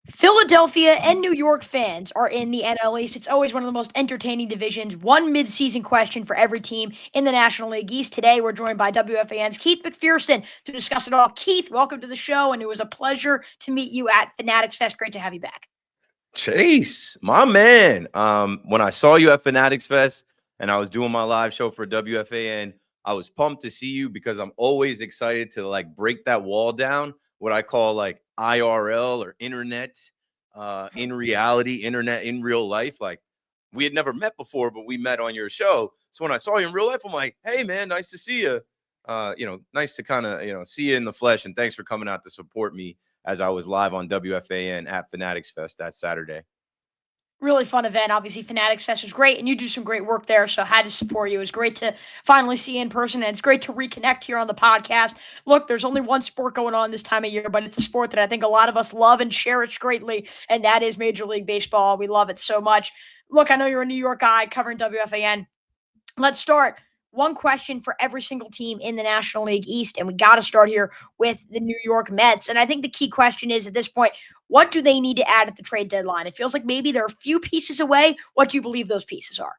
Philadelphia and New York fans are in the NL East. It's always one of the most entertaining divisions. One midseason question for every team in the National League East. Today, we're joined by WFAN's Keith McPherson to discuss it all. Keith, welcome to the show, and it was a pleasure to meet you at Fanatics Fest. Great to have you back. Chase, my man. When I saw you at Fanatics Fest and I was doing my live show for WFAN, I was pumped to see you because I'm always excited to break that wall down, what I call IRL or internet, in reality, internet in real life. We had never met before, but we met on your show. So when I saw you in real life, I'm like, hey man, nice to see you. Nice to kind of, see you in the flesh. And thanks for coming out to support me as I was live on WFAN at Fanatics Fest that Saturday. Really fun event. Obviously, Fanatics Fest was great, and you do some great work there, so I had to support you. It was great to finally see you in person, and it's great to reconnect here on the podcast. Look, there's only one sport going on this time of year, but it's a sport that I think a lot of us love and cherish greatly, and that is Major League Baseball. We love it so much. Look, I know you're a New York guy covering WFAN. Let's start. One question for every single team in the National League East, and we got to start here with the New York Mets. And I think the key question is at this point, what do they need to add at the trade deadline? It feels like maybe they're a few pieces away. What do you believe those pieces are?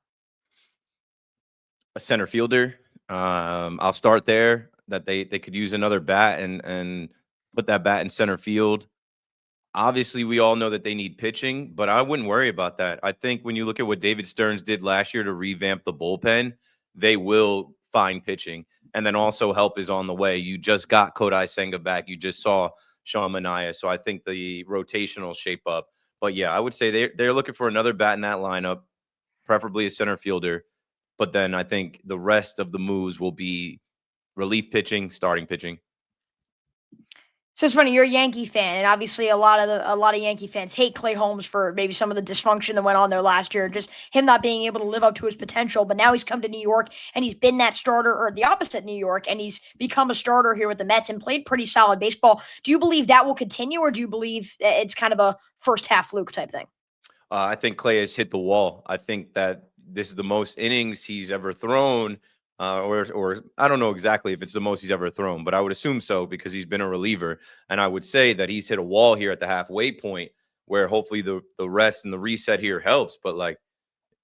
A center fielder. I'll start there. That they could use another bat and put that bat in center field. Obviously, we all know that they need pitching, but I wouldn't worry about that. I think when you look at what David Stearns did last year to revamp the bullpen, they will find pitching. And then also help is on the way. You just got Kodai Senga back. You just saw Sean Manaea. So I think the rotation will shape up. But yeah, I would say they're looking for another bat in that lineup, preferably a center fielder. But then I think the rest of the moves will be relief pitching, starting pitching. So it's funny, you're a Yankee fan, and obviously a lot of Yankee fans hate Clay Holmes for maybe some of the dysfunction that went on there last year, just him not being able to live up to his potential. But now he's come to New York, and he's been that starter, or the opposite, New York, and he's become a starter here with the Mets and played pretty solid baseball. Do you believe that will continue, or do you believe it's kind of a first half fluke type thing? I think Clay has hit the wall. I think that this is the most innings he's ever thrown, or I don't know exactly if it's the most he's ever thrown, but I would assume so because he's been a reliever. And I would say that he's hit a wall here at the halfway point, where hopefully the rest and the reset here helps. But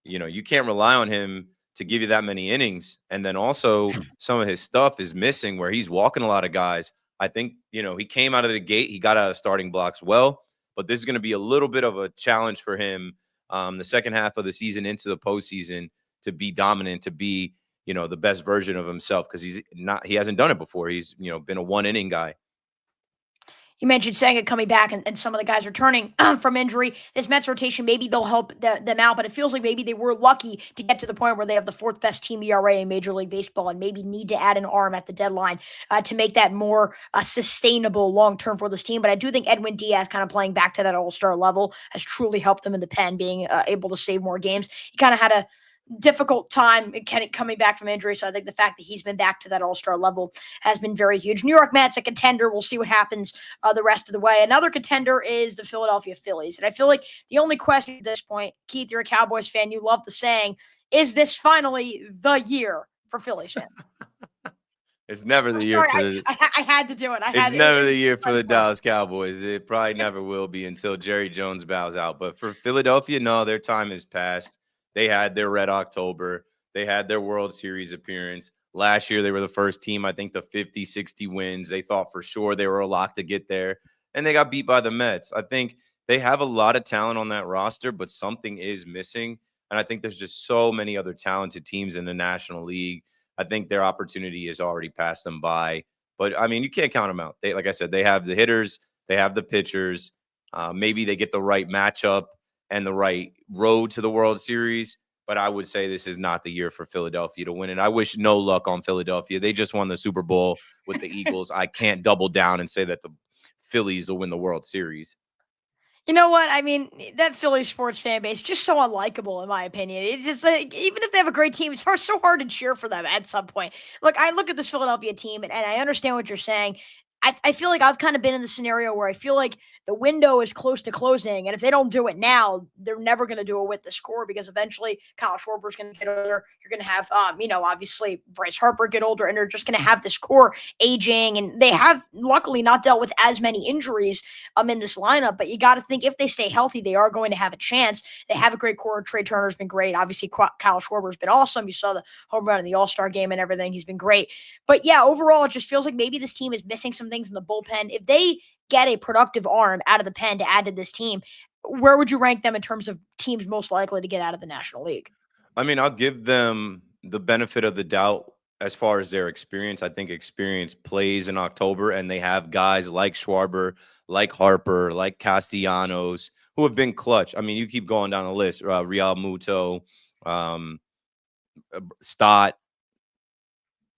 you can't rely on him to give you that many innings. And then also some of his stuff is missing, where he's walking a lot of guys. I think he came out of the gate, he got out of starting blocks well. But this is going to be a little bit of a challenge for him the second half of the season into the postseason to be dominant, to be, the best version of himself, because he hasn't done it before. He's, been a one inning guy. You mentioned Senga coming back and some of the guys returning from injury. This Mets rotation, maybe they'll help them out, but it feels like maybe they were lucky to get to the point where they have the fourth best team ERA in Major League Baseball and maybe need to add an arm at the deadline to make that more sustainable long-term for this team. But I do think Edwin Diaz kind of playing back to that all-star level has truly helped them in the pen, being able to save more games. He kind of had a difficult time coming back from injury. So I think the fact that he's been back to that all-star level has been very huge. New York Mets, a contender. We'll see what happens the rest of the way. Another contender is the Philadelphia Phillies. And I feel like the only question at this point, Keith, you're a Cowboys fan. You love the saying, is this finally the year for Phillies fans? It's never the year for the. I had to do it. It's never the year for the Dallas Cowboys. It probably never will be until Jerry Jones bows out. But for Philadelphia, no, their time is past. They had their Red October. They had their World Series appearance. Last year, they were the first team, I think, to 50, 60 wins. They thought for sure they were a lock to get there, and they got beat by the Mets. I think they have a lot of talent on that roster, but something is missing. And I think there's just so many other talented teams in the National League. I think their opportunity has already passed them by. But, I mean, you can't count them out. Like I said, they have the hitters. They have the pitchers. Maybe they get the right matchup and the right road to the World Series. But I would say this is not the year for Philadelphia to win it. I wish no luck on Philadelphia. They just won the Super Bowl with the Eagles. I can't double down and say that the Phillies will win the World Series. You know what? I mean, that Philly sports fan base just so unlikable, in my opinion. It's just like, even if they have a great team, it's so hard to cheer for them at some point. Look, I look at this Philadelphia team, and I understand what you're saying. I feel like I've kind of been in the scenario where I feel like the window is close to closing, and if they don't do it now, they're never going to do it with this core because eventually Kyle Schwarber's going to get older. You're going to have, obviously Bryce Harper get older, and they're just going to have this core aging, and they have luckily not dealt with as many injuries in this lineup. But you got to think if they stay healthy, they are going to have a chance. They have a great core. Trey Turner's been great. Obviously, Kyle Schwarber's been awesome. You saw the home run in the All-Star game and everything. He's been great. But yeah, overall, it just feels like maybe this team is missing some things in the bullpen. If they get a productive arm out of the pen to add to this team, where would you rank them in terms of teams most likely to get out of the National League? I mean, I'll give them the benefit of the doubt as far as their experience. I think experience plays in October, and they have guys like Schwarber, like Harper, like Castellanos, who have been clutch. I mean, you keep going down the list. Real Muto, um, Stott,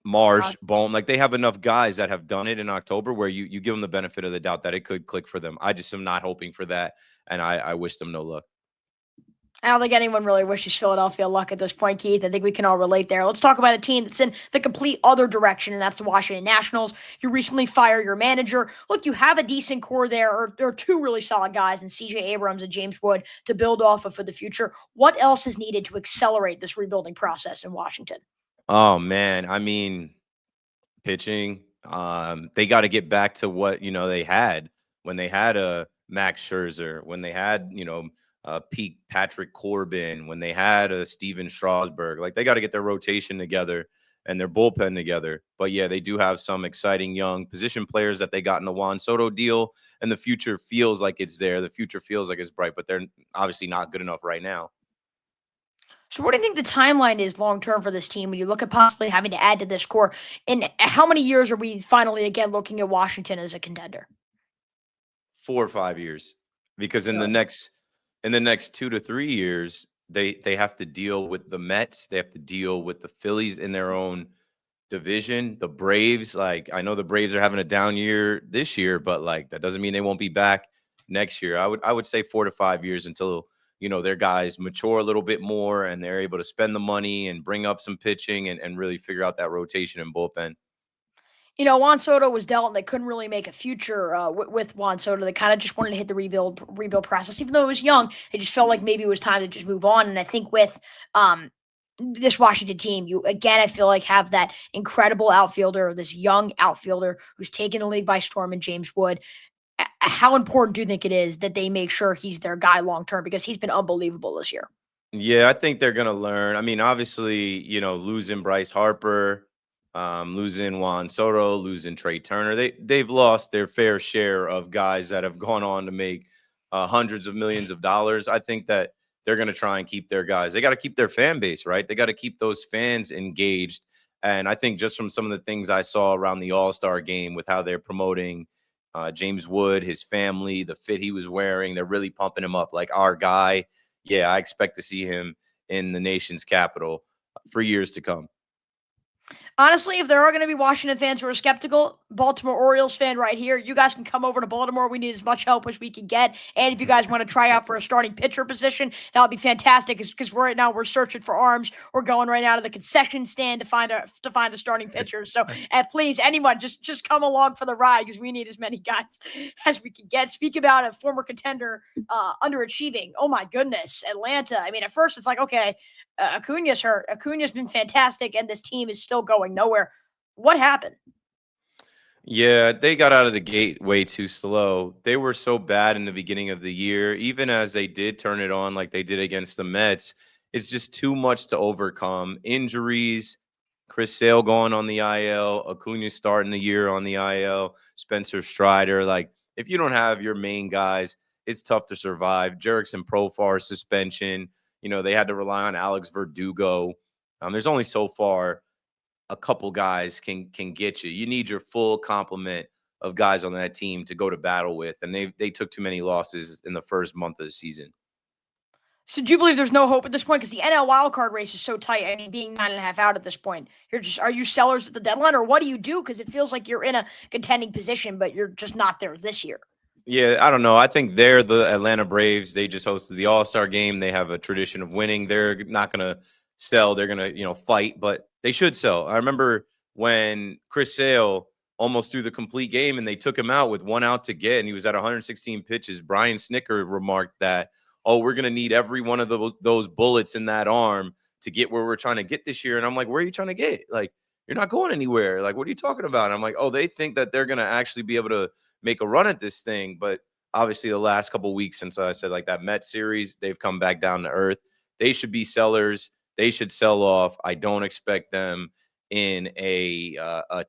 Marsh, Bohm. Like they have enough guys that have done it in October where you give them the benefit of the doubt that it could click for them. I just am not hoping for that, and I wish them no luck. I don't think anyone really wishes Philadelphia luck at this point, Keith. I think we can all relate there. Let's talk about a team that's in the complete other direction, and that's the Washington Nationals. You recently fire your manager. Look, you have a decent core there, or two really solid guys in CJ Abrams and James Wood to build off of for the future. What else is needed to accelerate this rebuilding process in Washington? Oh man, I mean, pitching. They got to get back to what they had when they had a Max Scherzer, when they had peak Patrick Corbin, when they had a Steven Strasburg. Like they got to get their rotation together and their bullpen together. But yeah, they do have some exciting young position players that they got in the Juan Soto deal, and the future feels like it's there. The future feels like it's bright, but they're obviously not good enough right now. So, what do you think the timeline is long term for this team when you look at possibly having to add to this core? And how many years are we finally again looking at Washington as a contender? 4 or 5 years, because in the Really? next 2 to 3 years, they have to deal with the Mets. They have to deal with the Phillies in their own division. The Braves, like I know the Braves are having a down year this year, but like that doesn't mean they won't be back next year. I would say 4 to 5 years until their guys mature a little bit more and they're able to spend the money and bring up some pitching and really figure out that rotation and bullpen. Juan Soto was dealt, and they couldn't really make a future with Juan Soto. They kind of just wanted to hit the rebuild process, even though it was young. They just felt like maybe it was time to just move on. And I think with this Washington team, you again, I feel like have that incredible outfielder, this young outfielder who's taken the league by storm, in James Wood. How important do you think it is that they make sure he's their guy long term because he's been unbelievable this year? Yeah, I think they're gonna learn. I mean, obviously, losing Bryce Harper, losing Juan Soto, losing Trey Turner, they've lost their fair share of guys that have gone on to make hundreds of millions of dollars. I think that they're gonna try and keep their guys. They got to keep their fan base, right? They got to keep those fans engaged. And I think just from some of the things I saw around the All-Star game with how they're promoting James Wood, his family, the fit he was wearing, they're really pumping him up like our guy. Yeah, I expect to see him in the nation's capital for years to come. Honestly, if there are going to be Washington fans who are skeptical, Baltimore Orioles fan right here, you guys can come over to Baltimore. We need as much help as we can get. And if you guys want to try out for a starting pitcher position, that would be fantastic. Because right now we're searching for arms. We're going right now to the concession stand to find a starting pitcher. So please, anyone, just come along for the ride because we need as many guys as we can get. Speak about a former contender underachieving. Oh my goodness, Atlanta. I mean, at first it's like, okay, Acuna's hurt. Acuna's been fantastic, and this team is still going nowhere. What happened? Yeah, they got out of the gate way too slow. They were so bad in the beginning of the year, even as they did turn it on like they did against the Mets. It's just too much to overcome. Injuries, Chris Sale going on the IL, Acuna starting the year on the IL, Spencer Strider. Like, if you don't have your main guys, it's tough to survive. Jerickson Profar suspension. They had to rely on Alex Verdugo. There's only so far a couple guys can get you. You need your full complement of guys on that team to go to battle with, and they took too many losses in the first month of the season. So do you believe there's no hope at this point? Because the NL wildcard race is so tight. I mean, being 9.5 out at this point, are you sellers at the deadline, or what do you do? Because it feels like you're in a contending position, but you're just not there this year. Yeah, I don't know. I think they're the Atlanta Braves. They just hosted the All-Star game. They have a tradition of winning. They're not going to sell. They're going to, fight, but they should sell. I remember when Chris Sale almost through the complete game, and they took him out with 1 out to get, and he was at 116 pitches. Brian Snicker remarked that, "Oh, we're going to need every one of those bullets in that arm to get where we're trying to get this year." And I'm like, "Where are you trying to get? Like, you're not going anywhere. Like, what are you talking about?" And I'm like, "Oh, they think that they're going to actually be able to make a run at this thing." But obviously, the last couple of weeks since I said like that Met series, they've come back down to earth. They should be sellers. They should sell off. I don't expect them in a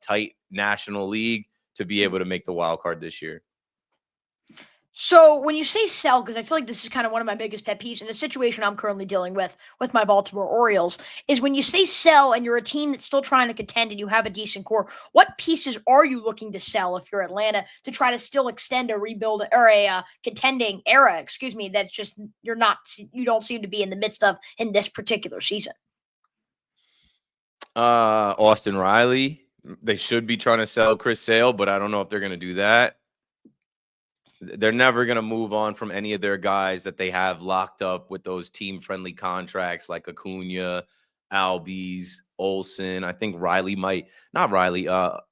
tight national league to be able to make the wild card this year. So when you say sell, because I feel like this is kind of one of my biggest pet peeves in the situation I'm currently dealing with my Baltimore Orioles, is when you say sell and you're a team that's still trying to contend and you have a decent core, what pieces are you looking to sell if you're Atlanta to try to still extend a rebuild or a contending era, excuse me, that's just you don't seem to be in the midst of in this particular season? Austin Riley. They should be trying to sell Chris Sale, but I don't know if they're going to do that. They're never going to move on from any of their guys that they have locked up with those team-friendly contracts like Acuna, Albies, Olsen. I think Riley might, not Riley,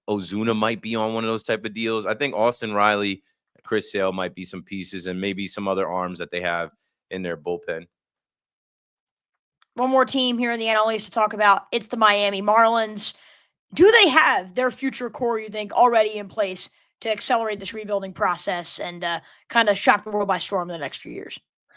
Ozuna might be on one of those type of deals. I think Austin Riley, Chris Sale might be some pieces and maybe some other arms that they have in their bullpen. One more team here in the NL East to talk about. It's the Miami Marlins. Do they have their future core, you think, already in place to accelerate this rebuilding process and kind of shock the world by storm in the next few years?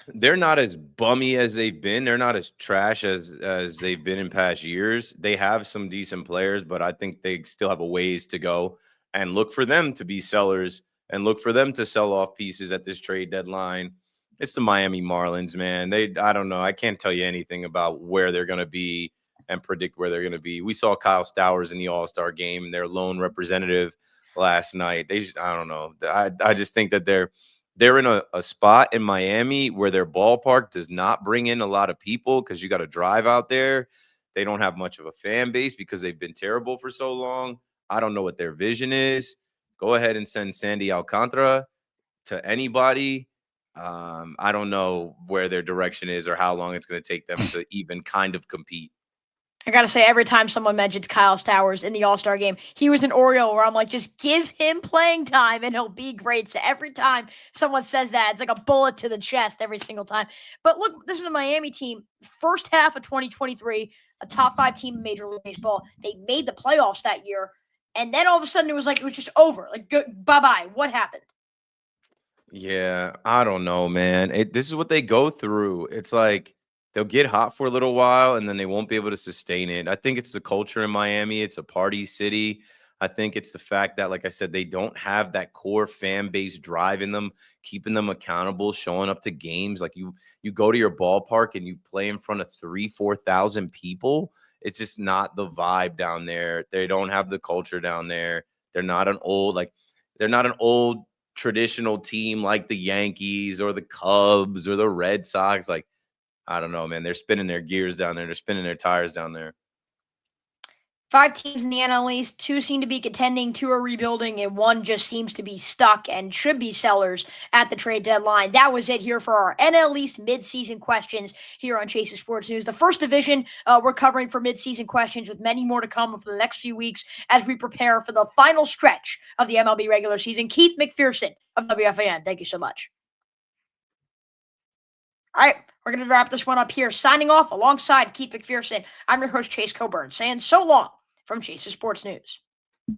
They're not as bummy as they've been. They're not as trash as they've been in past years. They have some decent players, but I think they still have a ways to go. And look for them to be sellers and look for them to sell off pieces at this trade deadline. It's the Miami Marlins, man. I don't know. I can't tell you anything about where they're going to be and predict where they're going to be. We saw Kyle Stowers in the All-Star game and their lone representative last night. I don't know. I just think that they're in a spot in Miami where their ballpark does not bring in a lot of people because you got to drive out there. They don't have much of a fan base because they've been terrible for so long. I don't know what their vision is. Go ahead and send Sandy Alcantara to anybody. I don't know where their direction is or how long it's going to take them to even kind of compete. I gotta say, every time someone mentions Kyle Stowers in the All-Star game, he was an Oriole where I'm like, just give him playing time and he'll be great. So every time someone says that, it's like a bullet to the chest every single time. But look, this is a Miami team. First half of 2023, a top 5 team in Major League Baseball. They made the playoffs that year. And then all of a sudden it was just over. Like, bye-bye. What happened? Yeah, I don't know, man. This is what they go through. It's like they'll get hot for a little while and then they won't be able to sustain it. I think it's the culture in Miami. It's a party city. I think it's the fact that, like I said, they don't have that core fan base driving them, keeping them accountable, showing up to games. Like you go to your ballpark and you play in front of 3,000-4,000 people. It's just not the vibe down there. They don't have the culture down there. They're not an old like they're not an old traditional team like the Yankees or the Cubs or the Red Sox. Like, I don't know, man. They're spinning their gears down there. They're spinning their tires down there. 5 teams in the NL East, 2 seem to be contending, 2 are rebuilding, and 1 just seems to be stuck and should be sellers at the trade deadline. That was it here for our NL East midseason questions here on Chase's Sports News. The first division we're covering for midseason questions with many more to come for the next few weeks as we prepare for the final stretch of the MLB regular season. Keith McPherson of WFAN, thank you so much. All right, we're going to wrap this one up here. Signing off alongside Keith McPherson, I'm your host, Chase Coburn, saying so long from Chase's Sports News.